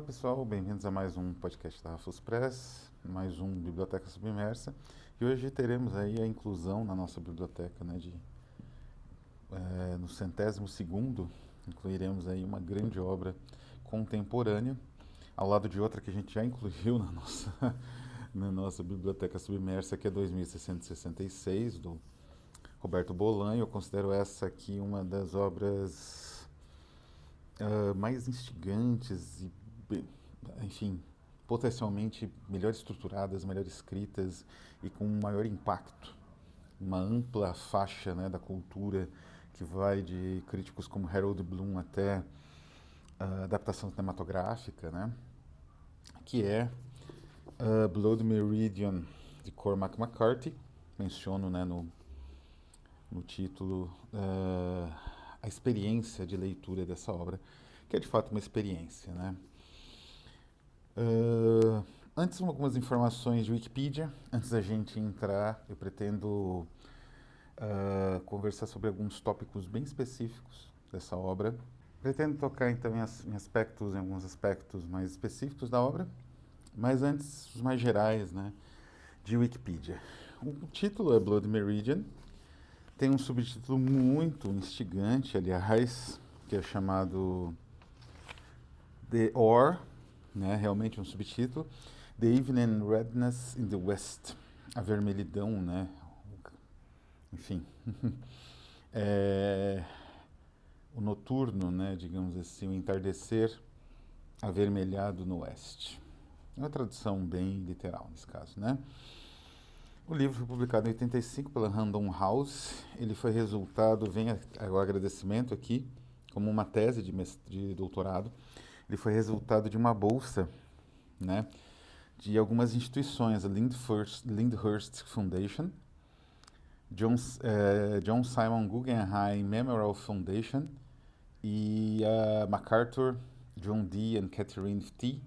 pessoal, bem-vindos a mais um podcast da Rafus Press, mais um Biblioteca Submersa. E hoje teremos aí a inclusão na nossa biblioteca, né, no 102º, incluiremos aí uma grande obra contemporânea, ao lado de outra que a gente já incluiu na nossa Biblioteca Submersa, que é 2666, do Roberto Bolanho. Eu considero essa aqui uma das obras mais instigantes e, enfim, potencialmente melhor estruturadas, melhor escritas e com um maior impacto. Uma ampla faixa, né, da cultura que vai de críticos como Harold Bloom até adaptação cinematográfica, né, que é Blood Meridian, de Cormac McCarthy. Menciono, né, no título a experiência de leitura dessa obra, que é de fato uma experiência, né? Antes, algumas informações de Wikipedia. Antes da gente entrar, eu pretendo conversar sobre alguns tópicos bem específicos dessa obra. Pretendo tocar então em alguns aspectos mais específicos da obra, mas antes, os mais gerais, né, de Wikipedia. O título é Blood Meridian. Tem um subtítulo muito instigante, aliás, que é chamado The Or, né, realmente um subtítulo, The Evening Redness in the West, a vermelhidão, né, enfim, o noturno, né, digamos assim, o entardecer avermelhado no oeste. É uma tradução bem literal nesse caso, né? O livro foi publicado em 85 pela Random House. Ele foi resultado, vem o agradecimento aqui, como uma tese de doutorado. Ele foi resultado de uma bolsa, né, de algumas instituições, a Lyndhurst Foundation, John Simon Guggenheim Memorial Foundation e a MacArthur, John D. and Catherine T.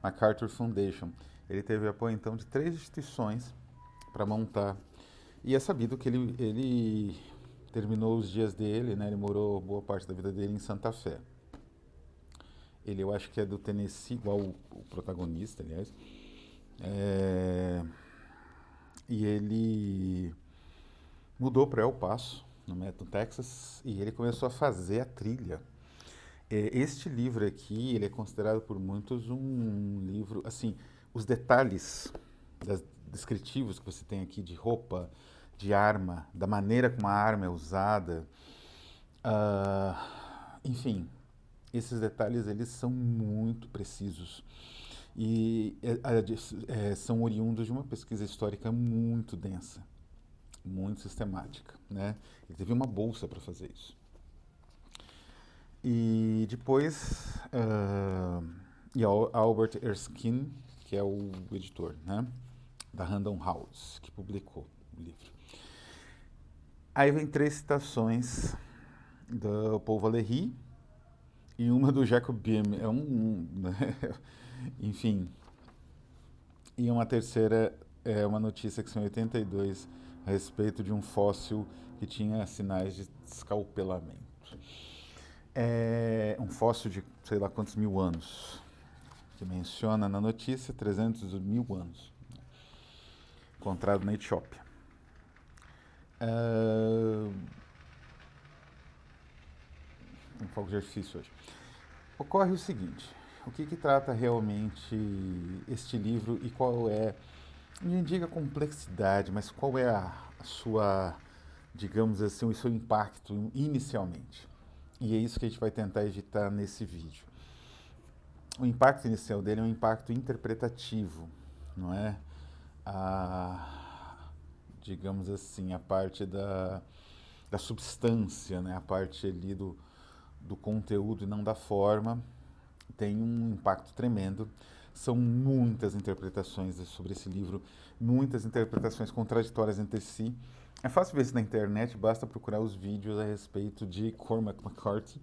MacArthur Foundation. Ele teve apoio, então, de 3 instituições para montar. E é sabido que ele terminou os dias dele, né, ele morou boa parte da vida dele em Santa Fé. Ele, eu acho que é do Tennessee, igual o protagonista, aliás. E ele mudou para El Paso, no Texas, e ele começou a fazer a trilha. Este livro aqui, ele é considerado por muitos um livro, assim, os detalhes descritivos que você tem aqui de roupa, de arma, da maneira como a arma é usada, enfim, esses detalhes eles são muito precisos e são oriundos de uma pesquisa histórica muito densa, muito sistemática, né? Ele teve uma bolsa para fazer isso. E depois, Albert Erskine, que é o editor, né, da Random House, que publicou o livro. Aí vem 3 citações do Paul Valéry e uma do Jacob Böhme. Enfim. E uma terceira é uma notícia que são 82 a respeito de um fóssil que tinha sinais de escalpelamento. É um fóssil de sei lá quantos mil anos, que menciona na notícia 300 mil anos, encontrado na Etiópia. Um pouco de exercício hoje. Ocorre o seguinte: o que trata realmente este livro e qual é, não diga complexidade, mas qual é a sua, digamos assim, o seu impacto inicialmente? E é isso que a gente vai tentar editar nesse vídeo. O impacto inicial dele é um impacto interpretativo, não é? Digamos assim, a parte da substância, né? A parte ali do conteúdo e não da forma, tem um impacto tremendo. São muitas interpretações sobre esse livro, muitas interpretações contraditórias entre si. É fácil ver isso na internet, basta procurar os vídeos a respeito de Cormac McCarthy,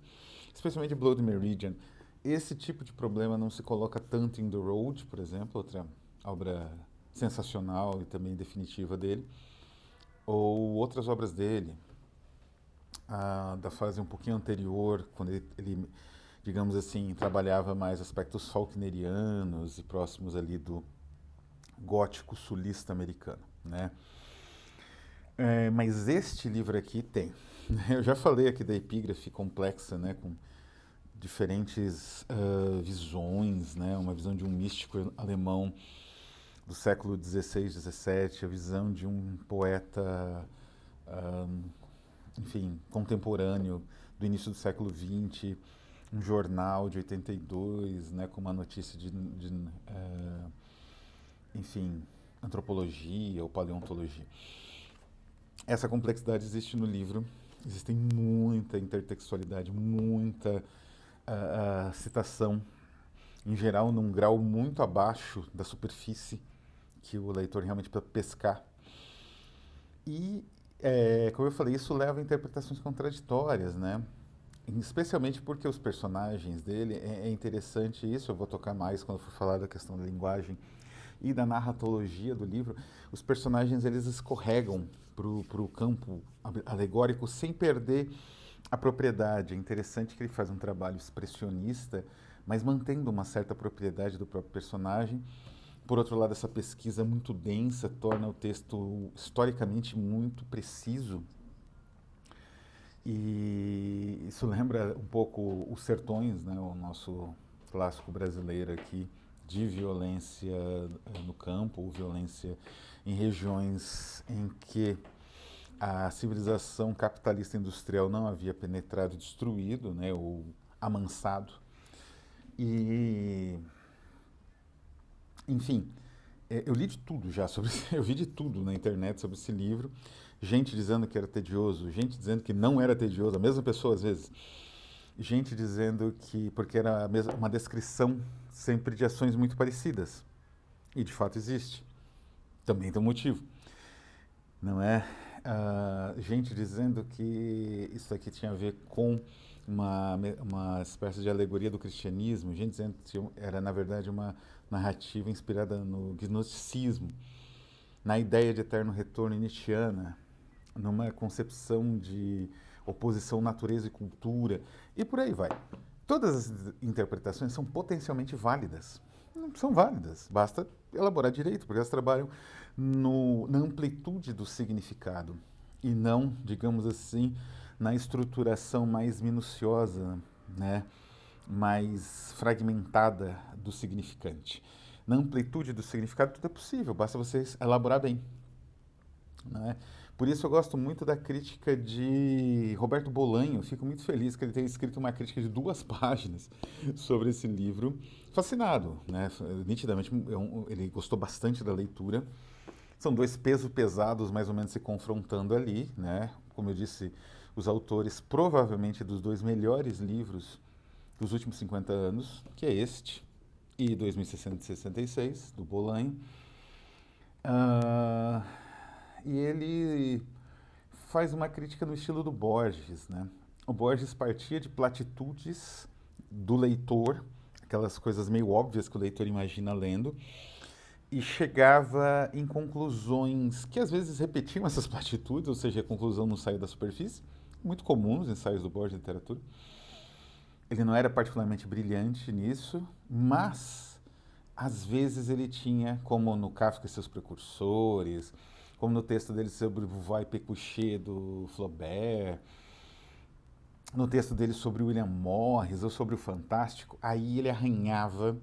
especialmente Blood Meridian. Esse tipo de problema não se coloca tanto em The Road, por exemplo, outra obra sensacional e também definitiva dele, ou outras obras dele, da fase um pouquinho anterior, quando ele digamos assim, trabalhava mais aspectos faulknerianos e próximos ali do gótico sulista americano, né? Mas este livro aqui tem. Eu já falei aqui da epígrafe complexa, né, com diferentes visões, né, uma visão de um místico alemão do século XVI, XVII, a visão de um poeta, enfim, contemporâneo do início do século XX, um jornal de 82, né, com uma notícia enfim, antropologia ou paleontologia. Essa complexidade existe no livro, existe muita intertextualidade, muita citação, em geral num grau muito abaixo da superfície que o leitor realmente precisa pescar. E, como eu falei, isso leva a interpretações contraditórias, né? Especialmente porque os personagens dele, é interessante isso, eu vou tocar mais quando for falar da questão da linguagem e da narratologia do livro, os personagens eles escorregam para o campo alegórico sem perder a propriedade. É interessante que ele faz um trabalho expressionista, mas mantendo uma certa propriedade do próprio personagem. Por outro lado, essa pesquisa muito densa torna o texto historicamente muito preciso. E isso lembra um pouco Os Sertões, né, o nosso clássico brasileiro aqui, de violência no campo, ou violência em regiões em que a civilização capitalista industrial não havia penetrado, destruído, né, ou amansado. E, enfim, eu li de tudo já sobre eu vi de tudo na internet sobre esse livro. Gente dizendo que era tedioso, gente dizendo que não era tedioso, a mesma pessoa às vezes. Gente dizendo que porque era uma descrição sempre de ações muito parecidas. E de fato existe. Também tem um motivo. Não é? Gente dizendo que isso aqui tinha a ver com uma espécie de alegoria do cristianismo. Gente dizendo que era, na verdade, uma narrativa inspirada no gnosticismo, na ideia de eterno retorno nietzschiana, numa concepção de oposição natureza e cultura, e por aí vai. Todas as interpretações são potencialmente válidas. São válidas, basta elaborar direito, porque elas trabalham na amplitude do significado e não, digamos assim, na estruturação mais minuciosa, né, mais fragmentada do significante. Na amplitude do significado tudo é possível, basta você elaborar bem. Né? Por isso eu gosto muito da crítica de Roberto Bolanho. Fico muito feliz que ele tenha escrito uma crítica de 2 páginas sobre esse livro. Fascinado, né? Nitidamente ele gostou bastante da leitura. São 2 pesos pesados mais ou menos se confrontando ali, né? Como eu disse, os autores provavelmente dos 2 melhores livros dos últimos 50 anos, que é este e 2666, do Bolanho. E ele faz uma crítica no estilo do Borges, né? O Borges partia de platitudes do leitor, aquelas coisas meio óbvias que o leitor imagina lendo, e chegava em conclusões que às vezes repetiam essas platitudes, ou seja, a conclusão não saiu da superfície, muito comum nos ensaios do Borges de literatura. Ele não era particularmente brilhante nisso, mas às vezes ele tinha, como no Kafka e seus precursores, como no texto dele sobre Vai Pécuchet do Flaubert, no texto dele sobre William Morris ou sobre o Fantástico, aí ele arranhava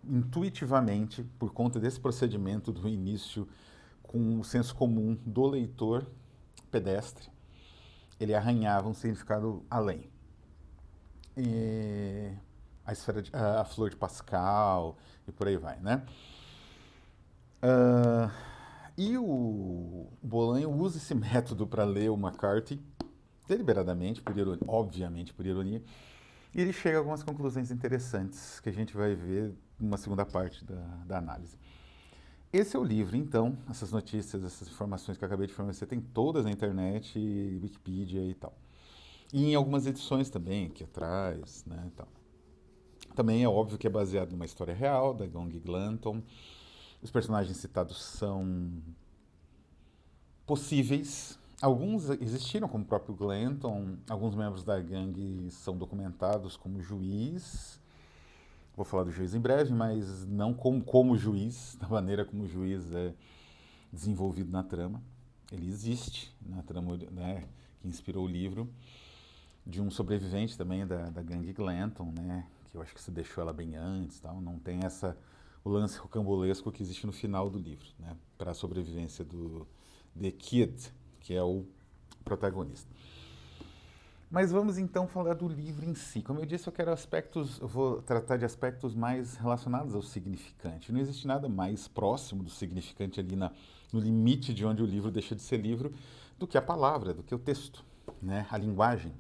intuitivamente, por conta desse procedimento do início com o senso comum do leitor pedestre, ele arranhava um significado além. E a flor de Pascal e por aí vai, né? E o Bolanho usa esse método para ler o McCarthy, deliberadamente, obviamente por ironia, e ele chega a algumas conclusões interessantes que a gente vai ver numa segunda parte da análise. Esse é o livro, então, essas notícias, essas informações que eu acabei de fornecer, tem todas na internet, Wikipedia e tal. E em algumas edições também, aqui atrás, né, e tal. Também é óbvio que é baseado numa história real, da Gong Glanton. Os personagens citados são possíveis, Alguns existiram, como o próprio Glanton, alguns membros da gangue são documentados como juiz. Vou falar do juiz em breve, mas não como juiz, da maneira como o juiz é desenvolvido na trama. Ele existe na trama, né, que inspirou o livro, de um sobrevivente também da gangue Glanton, né, que eu acho que se deixou ela bem antes, tal, não tem o lance rocambolesco que existe no final do livro, né, para a sobrevivência do The Kid, que é o protagonista. Mas vamos então falar do livro em si. Como eu disse, eu vou tratar de aspectos mais relacionados ao significante. Não existe nada mais próximo do significante ali no limite de onde o livro deixa de ser livro do que a palavra, do que o texto, né? A linguagem.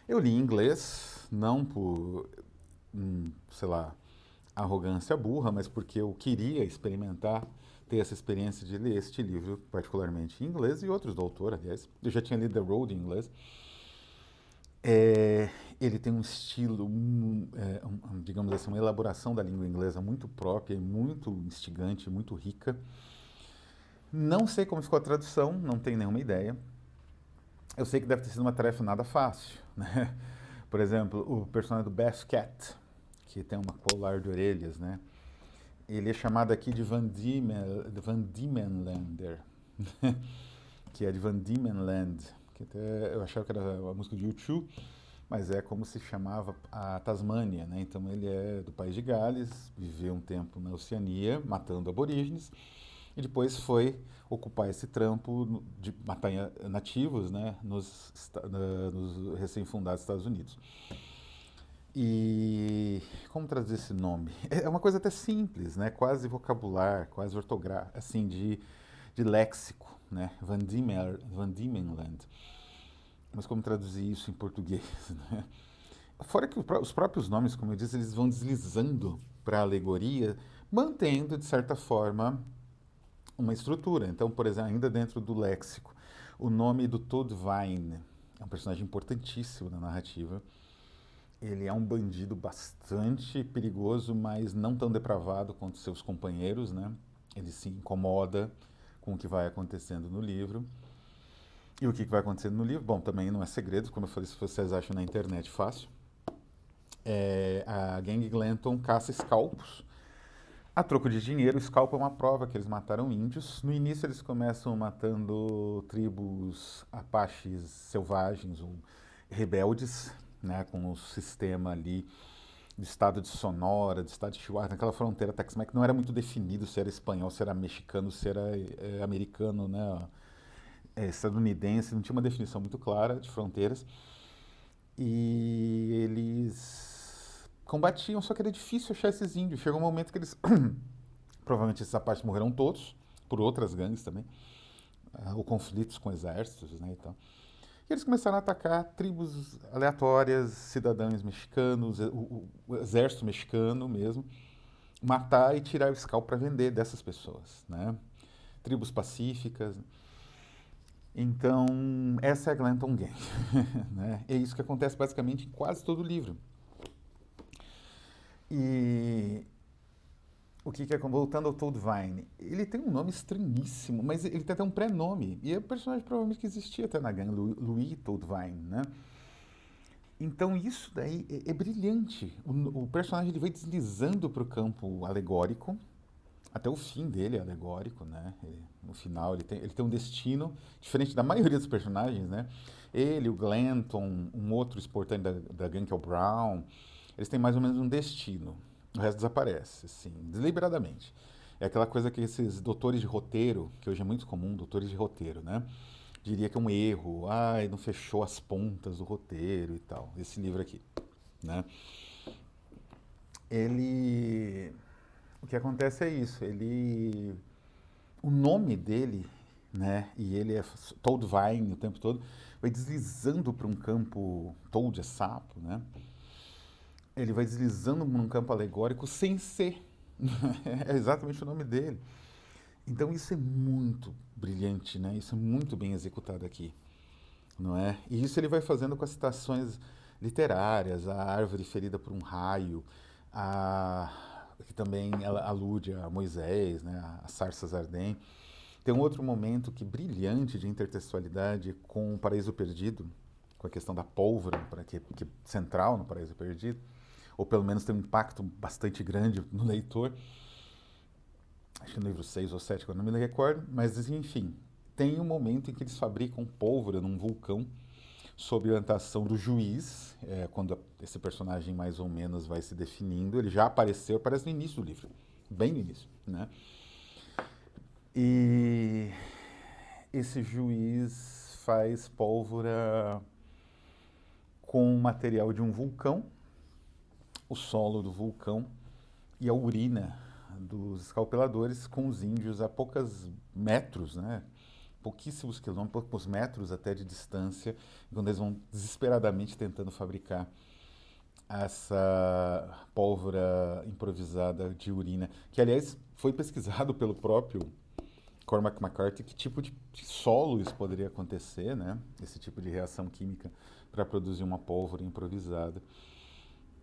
Eu li em inglês, não por, sei lá, arrogância burra, mas porque eu queria experimentar, ter essa experiência de ler este livro, particularmente em inglês, e outros do autor, aliás. Eu já tinha lido The Road em inglês. Ele tem um estilo, digamos assim, uma elaboração da língua inglesa muito própria, muito instigante, muito rica. Não sei como ficou a tradução, não tenho nenhuma ideia. Eu sei que deve ter sido uma tarefa nada fácil, né? Por exemplo, o personagem do Beth Cat, que tem uma colar de orelhas, né? Ele é chamado aqui de Van Diemenlander, que é de Van Diemenland, que até eu achava que era a música de U2, mas é como se chamava a Tasmânia, né? Então ele é do país de Gales, viveu um tempo na Oceania, matando aborígenes, e depois foi ocupar esse trampo de matar nativos, né, nos recém-fundados Estados Unidos. E como traduzir esse nome? É uma coisa até simples, né? Quase vocabular, quase ortográfico, assim, de léxico, né? Van Diemenland. Mas como traduzir isso em português, né? Fora que os próprios nomes, como eu disse, eles vão deslizando para a alegoria, mantendo, de certa forma, uma estrutura. Então, por exemplo, ainda dentro do léxico, o nome do Todd Vine é um personagem importantíssimo na narrativa. Ele é um bandido bastante perigoso, mas não tão depravado quanto seus companheiros, né? Ele se incomoda com o que vai acontecendo no livro. E o que vai acontecendo no livro? Bom, também não é segredo, como eu falei, se vocês acham na internet fácil. A gangue Glanton caça escalpos. A troco de dinheiro, o escalpo é uma prova que eles mataram índios. No início eles começam matando tribos apaches selvagens ou rebeldes, né, com o sistema ali do estado de Sonora, do estado de Chihuahua, naquela fronteira Tex-Mex, não era muito definido se era espanhol, se era mexicano, se era americano, né, estadunidense, não tinha uma definição muito clara de fronteiras. E eles combatiam, só que era difícil achar esses índios. Chegou um momento que eles, provavelmente esses apaches morreram todos, por outras gangues também, ou conflitos com exércitos, né, e tal. E eles começaram a atacar tribos aleatórias, cidadãos mexicanos, o exército mexicano mesmo, matar e tirar o escalpo para vender dessas pessoas, né? Tribos pacíficas. Então, essa é a Glanton Gang, né? É isso que acontece basicamente em quase todo o livro. E o que é, voltando ao Todd Vine, ele tem um nome estranhíssimo, mas ele tem até um pré-nome, e é um personagem provavelmente que existia até na gangue, Louis Todd Vine, né? Então isso daí é brilhante. O personagem ele vai deslizando para o campo alegórico, até o fim dele é alegórico, né? No final ele tem um destino diferente da maioria dos personagens, né? Ele, o Glanton, um outro esportante da gangue que é o Brown, eles têm mais ou menos um destino. O resto desaparece, assim, deliberadamente. É aquela coisa que esses doutores de roteiro, que hoje é muito comum, doutores de roteiro, né? Diria que é um erro, ai, não fechou as pontas do roteiro e tal. Esse livro aqui, né? Ele... O que acontece é isso, o nome dele, né, e ele é Todd Vine o tempo todo, vai deslizando para um campo, Toad é sapo, né, ele vai deslizando num campo alegórico sem ser, é exatamente o nome dele. Então isso é muito brilhante, né, isso é muito bem executado aqui, não é? E isso ele vai fazendo com as citações literárias, a árvore ferida por um raio, que também ela alude a Moisés, né, a sarças ardentes. Tem um outro momento que brilhante de intertextualidade com o Paraíso Perdido, com a questão da pólvora, que é central no Paraíso Perdido, ou pelo menos tem um impacto bastante grande no leitor. Acho que no livro 6 ou 7, que eu não me recordo, mas enfim, tem um momento em que eles fabricam pólvora num vulcão sob a orientação do juiz, quando esse personagem mais ou menos vai se definindo. Ele já apareceu, aparece no início do livro, bem no início, né? E esse juiz faz pólvora com o material de um vulcão, o solo do vulcão e a urina dos escalpeladores com os índios a poucos metros, né? Pouquíssimos quilômetros, poucos metros até de distância, quando eles vão desesperadamente tentando fabricar essa pólvora improvisada de urina, que aliás foi pesquisado pelo próprio Cormac McCarthy que tipo de solo isso poderia acontecer, né? Esse tipo de reação química para produzir uma pólvora improvisada.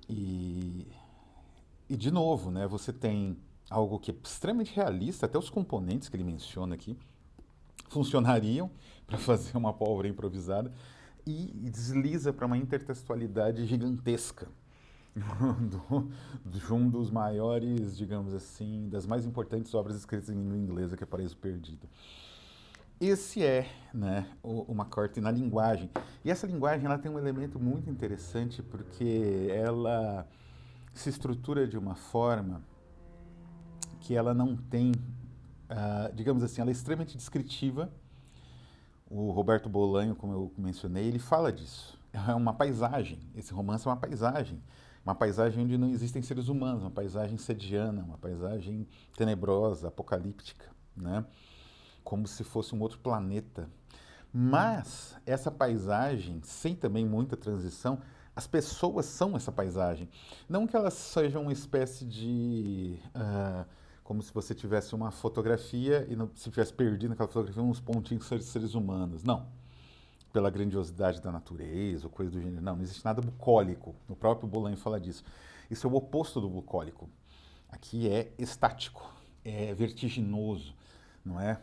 E de novo, né, você tem algo que é extremamente realista, até os componentes que ele menciona aqui funcionariam para fazer uma pólvora improvisada, e desliza para uma intertextualidade gigantesca de um dos maiores, digamos assim, das mais importantes obras escritas em língua inglesa, que é Paraíso Perdido. Esse é, né, o McCarthy na linguagem. E essa linguagem ela tem um elemento muito interessante porque ela se estrutura de uma forma que ela não tem, digamos assim, ela é extremamente descritiva. O Roberto Bolanho, como eu mencionei, ele fala disso. É uma paisagem. Esse romance é uma paisagem onde não existem seres humanos, uma paisagem sediana, uma paisagem tenebrosa, apocalíptica, né? Como se fosse um outro planeta. Mas essa paisagem, sem também muita transição, as pessoas são essa paisagem. Não que elas sejam uma espécie de como se você tivesse uma fotografia e não, se tivesse perdido naquela fotografia uns pontinhos de seres humanos. Não. Pela grandiosidade da natureza ou coisa do gênero. Não, não existe nada bucólico. O próprio Bolanho fala disso. Isso é o oposto do bucólico. Aqui é estático, é vertiginoso, não é?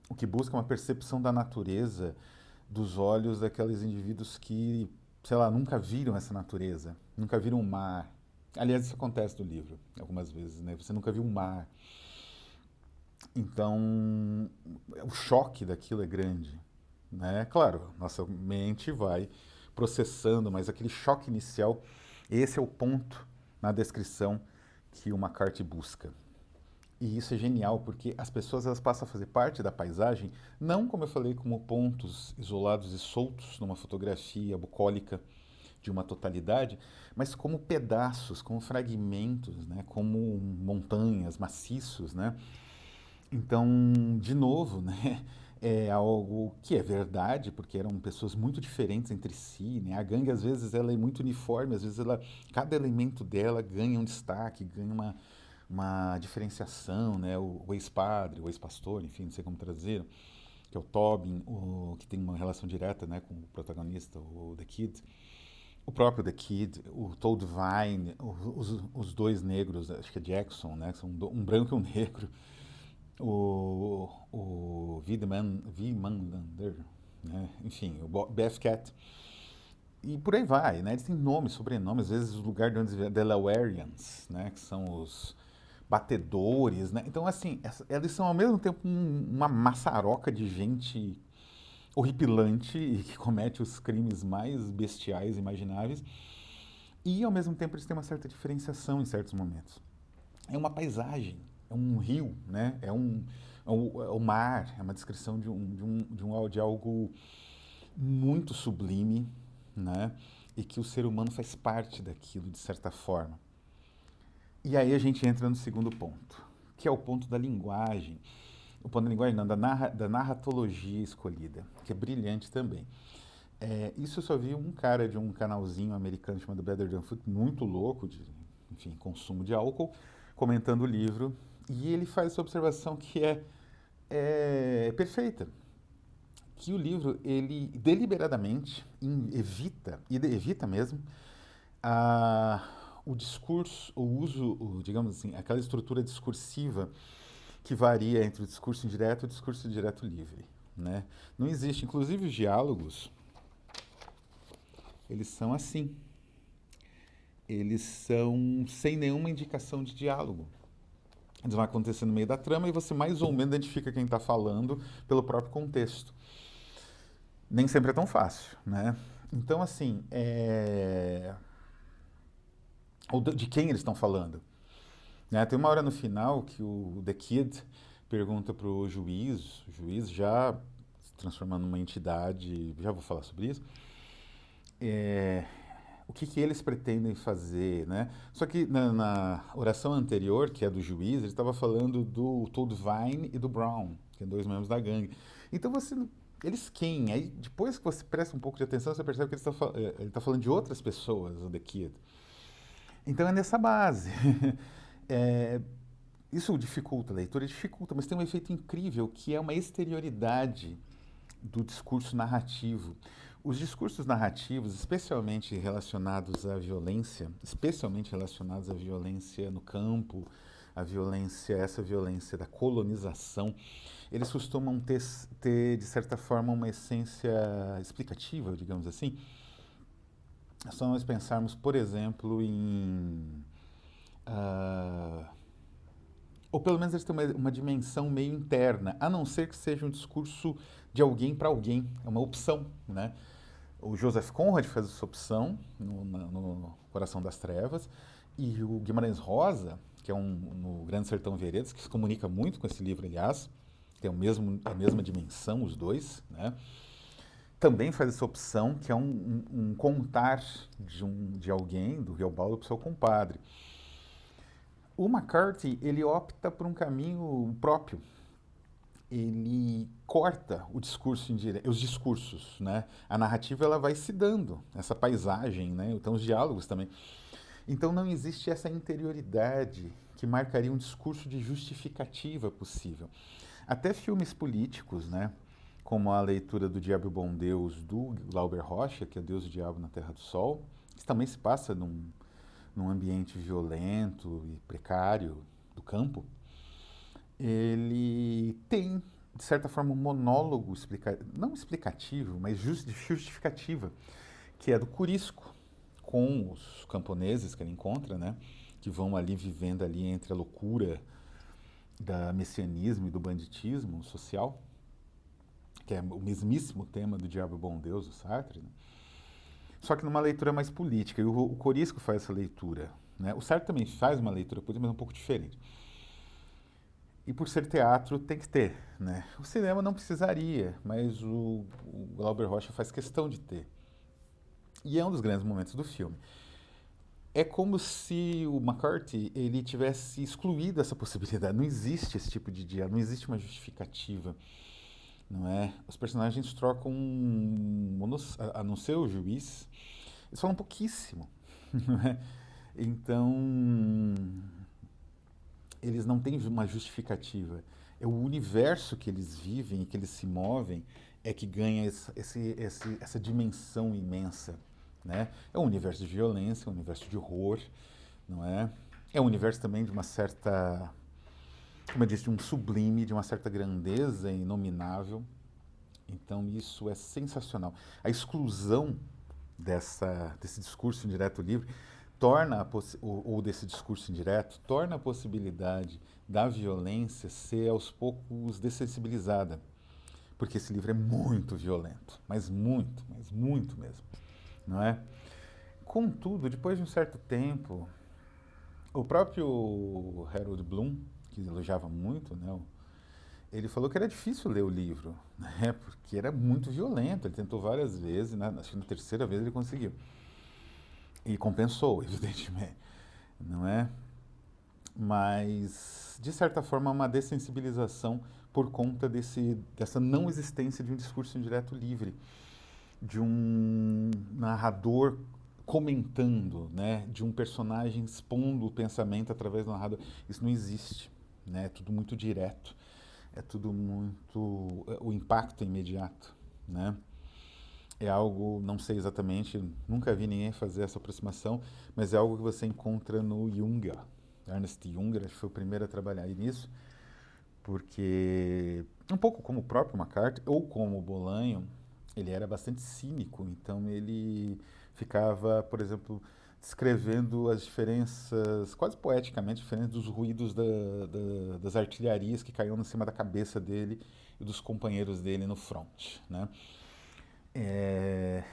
O que busca é uma percepção da natureza dos olhos daqueles indivíduos que, sei lá, nunca viram essa natureza, nunca viram o mar. Aliás, isso acontece no livro, algumas vezes, né? Você nunca viu o mar. Então, o choque daquilo é grande, né? Claro, nossa mente vai processando, mas aquele choque inicial, esse é o ponto na descrição que o McCarthy busca. E isso é genial, porque as pessoas elas passam a fazer parte da paisagem, não, como eu falei, como pontos isolados e soltos numa fotografia bucólica de uma totalidade, mas como pedaços, como fragmentos, né? Como montanhas, maciços, né? Então, de novo, né? É algo que é verdade, porque eram pessoas muito diferentes entre si, né? A gangue, às vezes, ela é muito uniforme, às vezes, cada elemento dela ganha um destaque, ganha uma diferenciação, né? O ex-padre, o ex-pastor, enfim, não sei como traduzir, que é o Tobin, que tem uma relação direta, né, com o protagonista, o The Kid. O próprio The Kid, o Toad Vine, os dois negros, acho que é Jackson, né? São um branco e um negro. O V. Manlander, né? Enfim, o Beth Cat. E por aí vai, né? Eles têm nomes, sobrenomes, às vezes o lugar de onde vêm Delawareans, né? Que são os batedores, né? Então, assim, eles são ao mesmo tempo uma maçaroca de gente horripilante e que comete os crimes mais bestiais imagináveis. E, ao mesmo tempo, eles têm uma certa diferenciação em certos momentos. É uma paisagem, é um rio, né? É o mar, é uma descrição de algo muito sublime, né? E que o ser humano faz parte daquilo, de certa forma. E aí a gente entra no segundo ponto, que é o ponto da linguagem. O ponto da linguagem não, da narratologia escolhida, que é brilhante também. Isso eu só vi um cara de um canalzinho americano chamado Better Than Food, muito louco, de, enfim, consumo de álcool, comentando o livro, e ele faz essa observação que é perfeita, que o livro, ele deliberadamente evita, e evita mesmo, o discurso, digamos assim, aquela estrutura discursiva que varia entre o discurso indireto e o discurso direto livre, né? Não existe, inclusive os diálogos, eles são assim. Eles são sem nenhuma indicação de diálogo. Eles vão acontecer no meio da trama e você mais ou menos identifica quem está falando pelo próprio contexto. Nem sempre é tão fácil, né? Então, assim, ou de quem eles estão falando, né? Tem uma hora no final que o The Kid pergunta para o juiz já se transformando numa entidade, já vou falar sobre isso, o que eles pretendem fazer, né? Só que na oração anterior, que é do juiz, ele estava falando do Todd Vine e do Brown, que são dois membros da gangue. Então eles quem? Aí depois que você presta um pouco de atenção, você percebe que ele está falando de outras pessoas, o The Kid. Então é nessa base. Isso dificulta a leitura, dificulta, mas tem um efeito incrível que é uma exterioridade do discurso narrativo. Os discursos narrativos, especialmente relacionados à violência, no campo, essa violência da colonização, eles costumam ter, de certa forma, uma essência explicativa, digamos assim. É só nós pensarmos, por exemplo, ou pelo menos eles têm uma dimensão meio interna, a não ser que seja um discurso de alguém para alguém, é uma opção, né? O Joseph Conrad faz essa opção no Coração das Trevas, e o Guimarães Rosa, que é no Grande Sertão Veredas, que se comunica muito com esse livro, aliás, tem a mesma dimensão, os dois, né? Também faz essa opção, que é um contar de alguém, do Riobaldo, para o seu compadre. O McCarthy, ele opta por um caminho próprio. Ele corta o discurso indireto, os discursos, né? A narrativa ela vai se dando, essa paisagem, né? Então os diálogos também. Então não existe essa interioridade que marcaria um discurso de justificativa possível. Até filmes políticos, né? Como a leitura do Diabo e o Bom Deus do Glauber Rocha, que é Deus e o Diabo na Terra do Sol, que também se passa num ambiente violento e precário do campo. Ele tem, de certa forma, um monólogo, não explicativo, mas justificativa, que é do Corisco, com os camponeses que ele encontra, né, que vão ali vivendo ali entre a loucura do messianismo e do banditismo social, que é o mesmíssimo tema do Diabo e o Bom Deus, do Sartre, né? Só que numa leitura mais política, e o Corisco faz essa leitura, né? O Sartre também faz uma leitura política, mas um pouco diferente. E por ser teatro, tem que ter, né? O cinema não precisaria, mas o Glauber Rocha faz questão de ter. E é um dos grandes momentos do filme. É como se o McCarthy ele tivesse excluído essa possibilidade. Não existe esse tipo de diálogo, não existe uma justificativa, não é? Os personagens trocam, a não ser o juiz, eles falam pouquíssimo, não é? Então eles não têm uma justificativa. É o universo que eles vivem e que eles se movem é que ganha essa dimensão imensa, né? É um universo de violência, um universo de horror, não é? É um universo também de uma certa, como eu disse, de um sublime, de uma certa grandeza inominável. Então isso é sensacional. A exclusão desse discurso indireto livre ou desse discurso indireto, torna a possibilidade da violência ser aos poucos dessensibilizada. Porque esse livro é muito violento, mas muito mesmo, não é? Contudo, depois de um certo tempo, o próprio Harold Bloom, que elogiava muito, né, ele falou que era difícil ler o livro, né, porque era muito violento. Ele tentou várias vezes, né, acho que na terceira vez ele conseguiu. E compensou, evidentemente, não é? Mas, de certa forma, uma dessensibilização por conta dessa não existência de um discurso indireto livre, de um narrador comentando, né? De um personagem expondo o pensamento através do narrador. Isso não existe, né? É tudo muito direto, é tudo muito... o impacto é imediato, né? É algo, não sei exatamente, nunca vi ninguém fazer essa aproximação, mas é algo que você encontra no Junger. Ernest Junger, acho que foi o primeiro a trabalhar nisso, porque um pouco como o próprio McCarthy ou como o Bolanho, ele era bastante cínico, então ele ficava, por exemplo, descrevendo as diferenças, quase poeticamente, diferentes dos ruídos das artilharias que caíam em cima da cabeça dele e dos companheiros dele no front, né? É,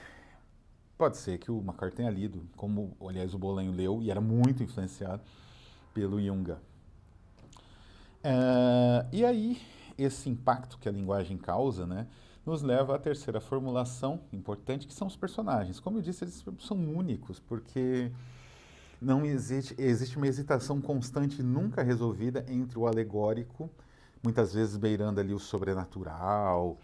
pode ser que o McCarthy tenha lido, como, aliás, o Bolanho leu, e era muito influenciado pelo Jung. E aí, esse impacto que a linguagem causa, né, nos leva à terceira formulação importante, que são os personagens. Como eu disse, eles são únicos, porque não existe uma hesitação constante, nunca resolvida, entre o alegórico, muitas vezes beirando ali o sobrenatural,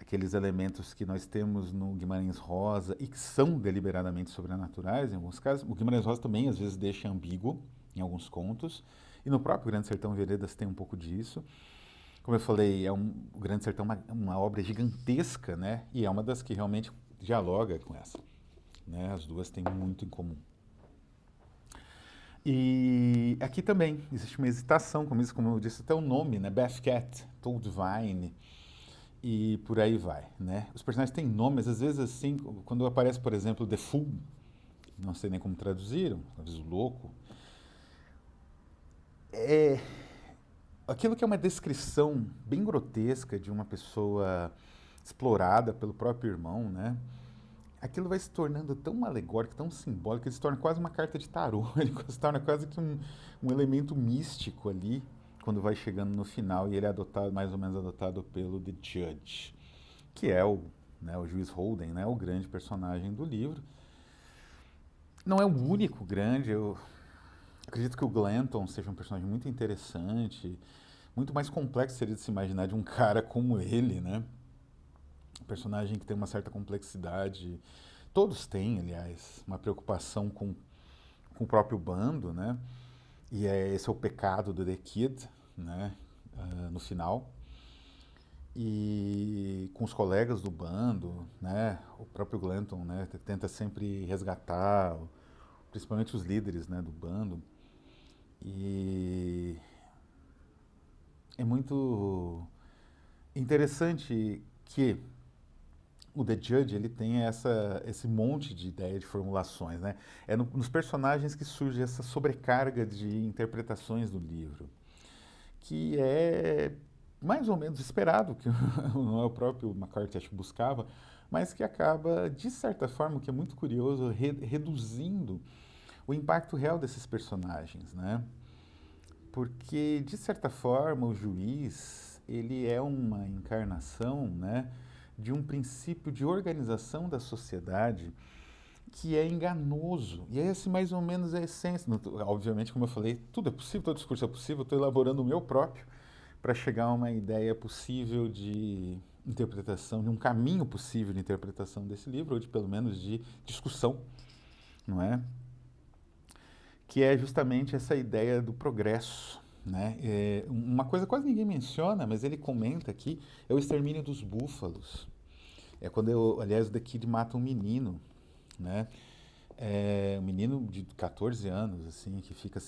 aqueles elementos que nós temos no Guimarães Rosa e que são deliberadamente sobrenaturais em alguns casos. O Guimarães Rosa também às vezes deixa ambíguo em alguns contos, e no próprio Grande Sertão Veredas tem um pouco disso. Como eu falei, o Grande Sertão é uma obra gigantesca, né? E é uma das que realmente dialoga com essa. Né? As duas têm muito em comum. E aqui também existe uma hesitação, como eu disse até o nome, né? Beth Cat, Toadvine, e por aí vai, né? Os personagens têm nomes, às vezes assim, quando aparece, por exemplo, The Fool, não sei nem como traduziram, talvez o louco, é aquilo que é uma descrição bem grotesca de uma pessoa explorada pelo próprio irmão, né? Aquilo vai se tornando tão alegórico, tão simbólico, que ele se torna quase uma carta de tarô, ele se torna quase que um elemento místico ali, quando vai chegando no final, e ele é adotado, mais ou menos adotado pelo The Judge, que é o juiz Holden, né, o grande personagem do livro. Não é o único grande, eu acredito que o Glanton seja um personagem muito interessante, muito mais complexo seria de se imaginar de um cara como ele, né? Um personagem que tem uma certa complexidade. Todos têm, aliás, uma preocupação com o próprio bando, né? E esse é o pecado do The Kid, né? No final. E com os colegas do bando, né? O próprio Glanton, né? Tenta sempre resgatar, principalmente os líderes, né? Do bando. E é muito interessante que o The Judge ele tem esse monte de ideia de formulações, né? É nos personagens que surge essa sobrecarga de interpretações do livro, que é mais ou menos esperado, que não é o próprio McCarthy acho que buscava, mas que acaba, de certa forma, o que é muito curioso, reduzindo o impacto real desses personagens, né? Porque, de certa forma, o juiz, ele é uma encarnação, né, de um princípio de organização da sociedade que é enganoso. E esse, mais ou menos, é a essência. Obviamente, como eu falei, tudo é possível, todo discurso é possível, estou elaborando o meu próprio para chegar a uma ideia possível de interpretação, de um caminho possível de interpretação desse livro, ou de, pelo menos, de discussão, não é? Que é justamente essa ideia do progresso. Né? Uma coisa que quase ninguém menciona, mas ele comenta aqui, é o extermínio dos búfalos. É quando, aliás, o The Kid mata um menino, né? Um menino de 14 anos, assim, que fica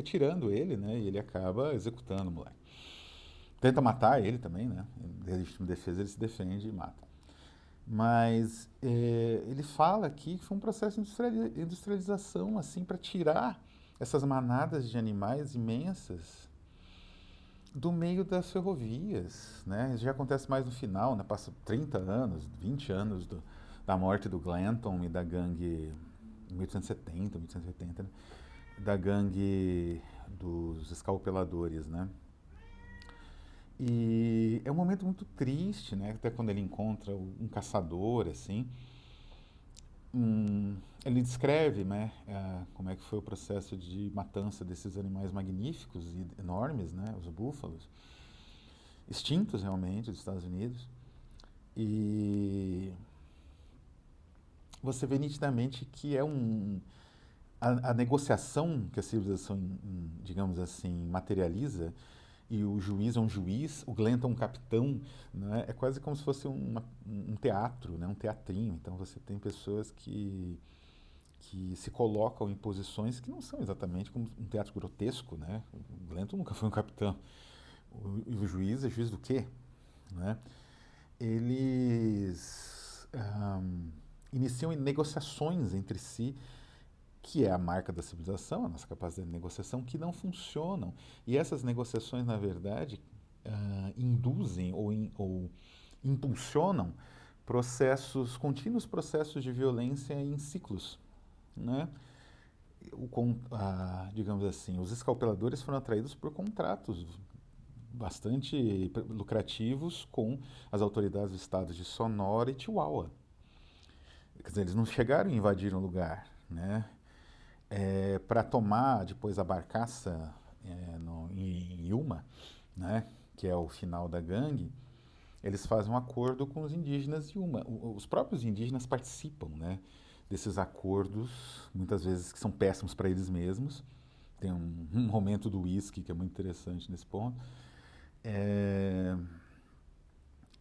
tirando ele, né? E ele acaba executando o moleque. Tenta matar ele também, né? Em legítima defesa ele se defende e mata. Mas ele fala aqui que foi um processo de industrialização, assim, para tirar essas manadas de animais imensas do meio das ferrovias, né? Isso já acontece mais no final, né? Passa 30 anos, 20 anos da morte do Glanton e da gangue, em 1870, 1880, né? Da gangue dos escalpeladores, né? E é um momento muito triste, né? Até quando ele encontra um caçador, assim. Ele descreve, né, como é que foi o processo de matança desses animais magníficos e enormes, né? Os búfalos. Extintos, realmente, dos Estados Unidos. E você vê nitidamente que a negociação que a civilização, digamos assim, materializa, e o juiz é um juiz, o Glanton é um capitão, né? É quase como se fosse um teatro, né? Um teatrinho. Então você tem pessoas que que se colocam em posições que não são exatamente como um teatro grotesco, né? O Glento nunca foi um capitão. O juiz é juiz do quê? Né? Eles iniciam em negociações entre si, que é a marca da civilização, a nossa capacidade de negociação, que não funcionam. E essas negociações, na verdade, induzem ou impulsionam contínuos processos de violência em ciclos, né? Digamos assim, os escalpeladores foram atraídos por contratos bastante lucrativos com as autoridades do estado de Sonora e Chihuahua. Quer dizer, eles não chegaram e invadiram o lugar, né? Para tomar depois a barcaça em Yuma, né? Que é o final da gangue, eles fazem um acordo com os indígenas de Yuma. Os próprios indígenas participam, né, desses acordos, muitas vezes que são péssimos para eles mesmos. Tem um momento do uísque que é muito interessante nesse ponto.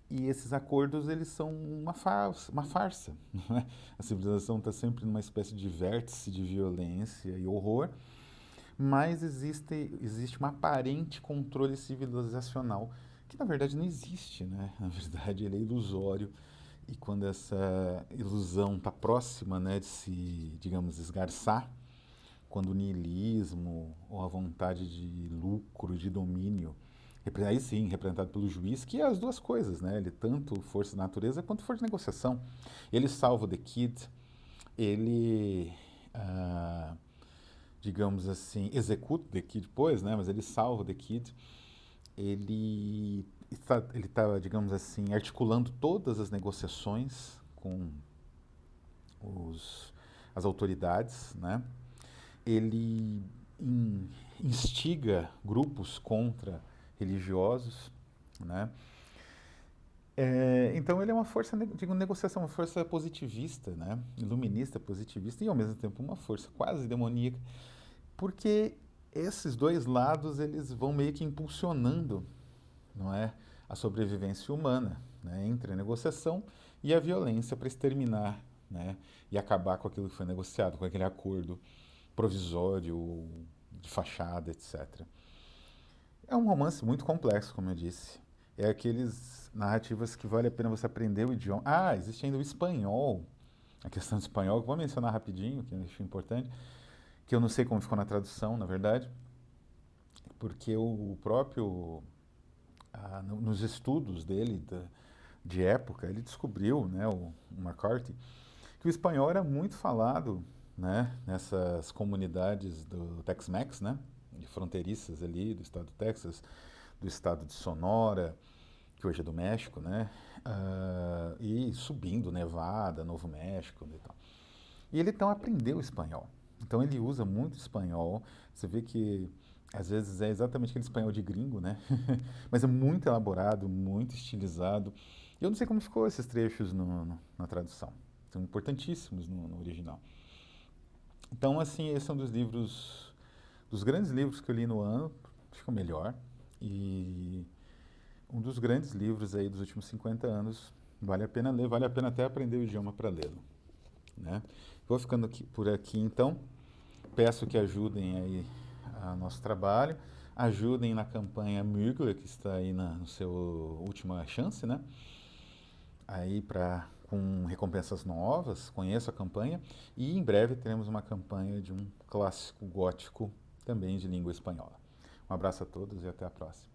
E esses acordos, eles são uma farsa. Né? A civilização está sempre numa espécie de vértice de violência e horror, mas existe um aparente controle civilizacional que na verdade não existe, né? Na verdade ele é ilusório, e quando essa ilusão está próxima, né, de se, digamos, esgarçar, quando o niilismo ou a vontade de lucro, de domínio, aí sim, representado pelo juiz, que é as duas coisas, né? Ele tanto força da natureza quanto força de negociação. Ele salva o The Kid, ele, digamos assim, executa o The Kid depois, né? Mas ele salva o The Kid. Ele está, digamos assim, articulando todas as negociações com as autoridades, né? Ele instiga grupos contra religiosos, né? Então ele é uma força de negociação, uma força positivista, né? Iluminista, positivista, e ao mesmo tempo uma força quase demoníaca, porque esses dois lados eles vão meio que impulsionando, não é, a sobrevivência humana, né, entre a negociação e a violência para exterminar, né, e acabar com aquilo que foi negociado, com aquele acordo provisório, de fachada, etc. É um romance muito complexo, como eu disse. É aqueles narrativas que vale a pena você aprender o idioma. Existe ainda o espanhol, a questão do espanhol, que eu vou mencionar rapidinho, que eu acho importante, que eu não sei como ficou na tradução, na verdade, porque o próprio, nos estudos dele, de época, ele descobriu, né, o McCarthy, que o espanhol era muito falado, né, nessas comunidades do Tex-Mex, né, de fronteiriças ali do estado do Texas, do estado de Sonora, que hoje é do México, né, e subindo Nevada, Novo México e tal. E ele então aprendeu espanhol. Então ele usa muito espanhol. Você vê que às vezes é exatamente aquele espanhol de gringo, né? Mas é muito elaborado, muito estilizado. Eu não sei como ficou esses trechos na tradução. São importantíssimos no original. Então, assim, esse é um dos grandes livros que eu li no ano, acho que é o melhor. E um dos grandes livros aí dos últimos 50 anos. Vale a pena ler, vale a pena até aprender o idioma para lê-lo. Né? Vou ficando por aqui, então. Peço que ajudem aí a nosso trabalho, ajudem na campanha Mugler, que está aí no seu última chance, né? Aí com recompensas novas, conheço a campanha, e em breve teremos uma campanha de um clássico gótico também de língua espanhola. Um abraço a todos e até a próxima.